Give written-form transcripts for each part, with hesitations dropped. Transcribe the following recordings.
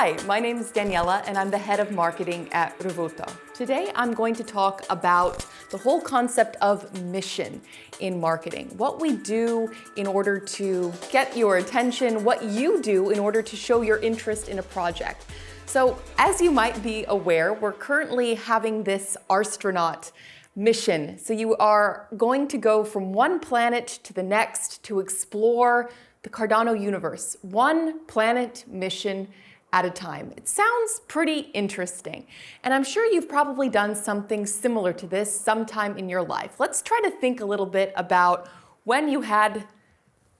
Hi, my name is Daniela and I'm the head of marketing at Revuto. Today I'm going to talk about the whole concept of mission in marketing. What we do in order to get your attention, what you do in order to show your interest in a project. So as you might be aware, we're currently having this Rstronaut mission. So you are going to go from one planet to the next to explore the Cardano universe, one planet mission at a time. It sounds pretty interesting. And I'm sure you've probably done something similar to this sometime in your life. Let's try to think a little bit about when you had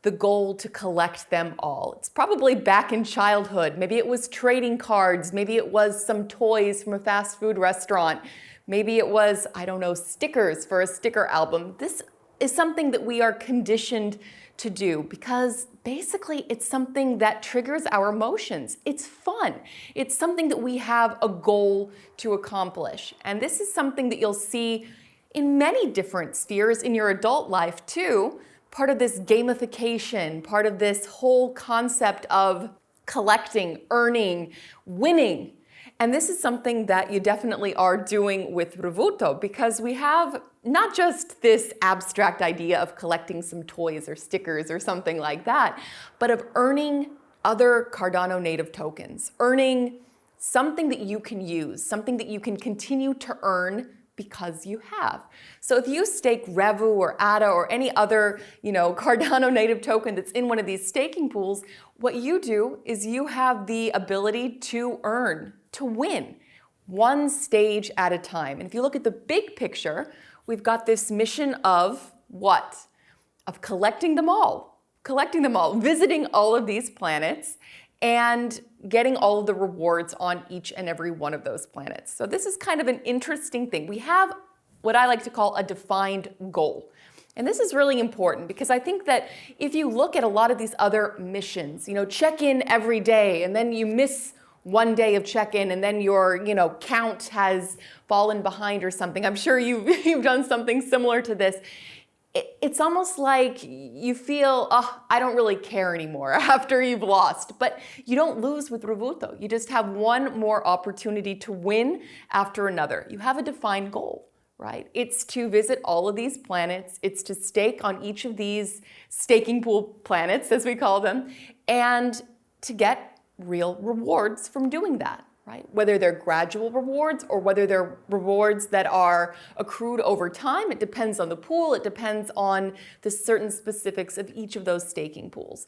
the goal to collect them all. It's probably back in childhood. Maybe it was trading cards. Maybe it was some toys from a fast food restaurant. Maybe it was, I don't know, stickers for a sticker album. This is something that we are conditioned to do because basically it's something that triggers our emotions. It's fun. It's something that we have a goal to accomplish. And this is something that you'll see in many different spheres in your adult life too. Part of this gamification, part of this whole concept of collecting, earning, winning. And this is something that you definitely are doing with Revuto because we have not just this abstract idea of collecting some toys or stickers or something like that, but of earning other Cardano Native tokens, earning something that you can use, something that you can continue to earn because you have. So if you stake Revu or ADA or any other, Cardano Native token that's in one of these staking pools, what you do is you have the ability to earn, to win, one stage at a time. And if you look at the big picture, we've got this mission of what? Of collecting them all, visiting all of these planets and getting all of the rewards on each and every one of those planets. So this is kind of an interesting thing. We have what I like to call a defined goal. And this is really important because I think that if you look at a lot of these other missions, check in every day and then you miss one day of check-in and then your count has fallen behind or something. I'm sure you've done something similar to this. It's almost like you feel, I don't really care anymore after you've lost. But you don't lose with Revuto. You just have one more opportunity to win after another. You have a defined goal, right? It's to visit all of these planets. It's to stake on each of these staking pool planets, as we call them, and to get real rewards from doing that. Right? Whether they're gradual rewards or whether they're rewards that are accrued over time, it depends on the pool, it depends on the certain specifics of each of those staking pools.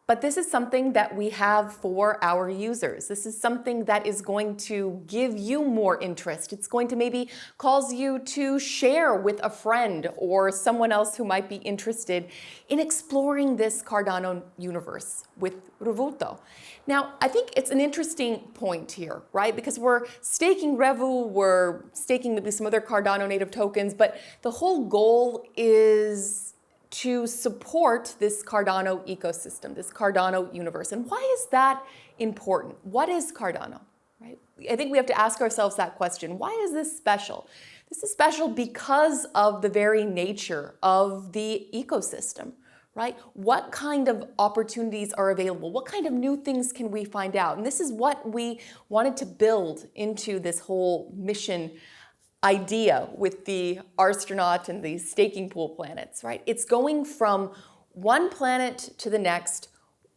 But this is something that we have for our users. This is something that is going to give you more interest. It's going to maybe cause you to share with a friend or someone else who might be interested in exploring this Cardano universe with Revuto. Now, I think it's an interesting point here, right? Because we're staking Revu, we're staking maybe some other Cardano Native tokens, but the whole goal is to support this Cardano ecosystem, this Cardano universe. And why is that important? What is Cardano, right? I think we have to ask ourselves that question. Why is this special? This is special because of the very nature of the ecosystem, right? What kind of opportunities are available? What kind of new things can we find out? And this is what we wanted to build into this whole mission idea with the Rstronaut and the staking pool planets, right? It's going from one planet to the next,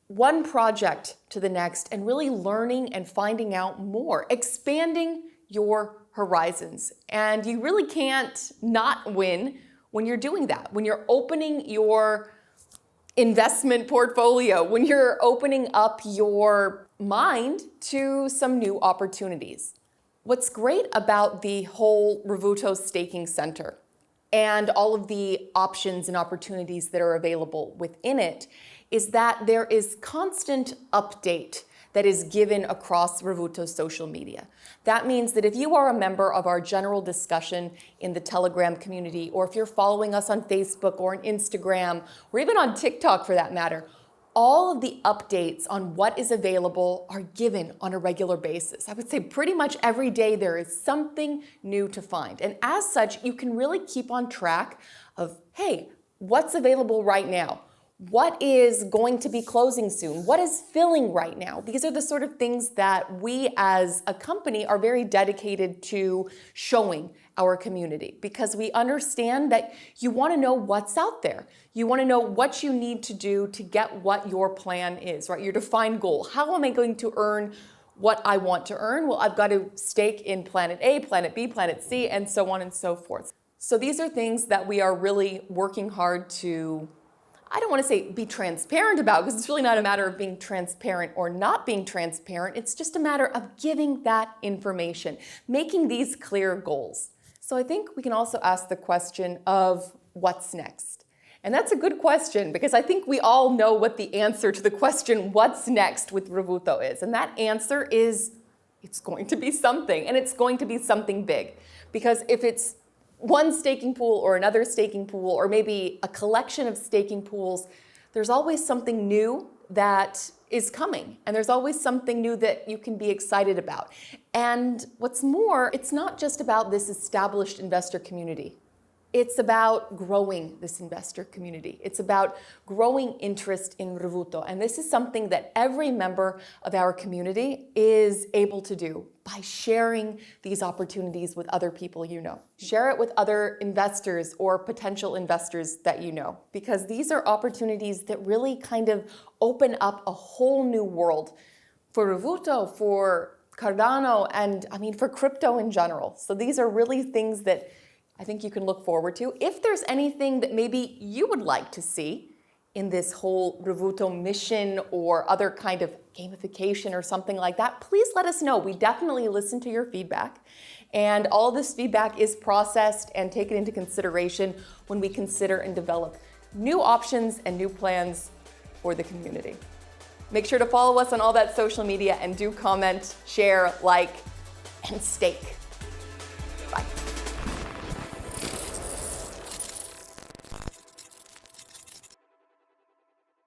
one project to the next, and really learning and finding out more, expanding your horizons. And you really can't not win when you're doing that, when you're opening your investment portfolio, when you're opening up your mind to some new opportunities. What's great about the whole Revuto staking center and all of the options and opportunities that are available within it is that there is constant update that is given across Revuto's social media. That means that if you are a member of our general discussion in the Telegram community, or if you're following us on Facebook or on Instagram, or even on TikTok for that matter, all of the updates on what is available are given on a regular basis. I would say pretty much every day there is something new to find. And as such, you can really keep on track of, hey, what's available right now? What is going to be closing soon? What is filling right now? These are the sort of things that we as a company are very dedicated to showing our community, because we understand that you want to know what's out there. You want to know what you need to do to get what your plan is, right? Your defined goal. How am I going to earn what I want to earn? Well, I've got to stake in planet A, planet B, planet C, and so on and so forth. So these are things that we are really working hard to, I don't want to say be transparent about, because it's really not a matter of being transparent or not being transparent. It's just a matter of giving that information, making these clear goals. So I think we can also ask the question of what's next. And that's a good question, because I think we all know what the answer to the question, what's next with Revuto is. And that answer is, it's going to be something, and it's going to be something big. Because if it's one staking pool or another staking pool, or maybe a collection of staking pools, there's always something new that is coming. And there's always something new that you can be excited about. And what's more, it's not just about this established investor community. It's about growing this investor community. It's about growing interest in Revuto. And this is something that every member of our community is able to do by sharing these opportunities with other people you know. Share it with other investors or potential investors that you know, because these are opportunities that really kind of open up a whole new world for Revuto, for Cardano, and for crypto in general. So these are really things that I think you can look forward to. If there's anything that maybe you would like to see in this whole Revuto mission or other kind of gamification or something like that, please let us know. We definitely listen to your feedback. And all of this feedback is processed and taken into consideration when we consider and develop new options and new plans for the community. Make sure to follow us on all that social media, and do comment, share, like, and stake.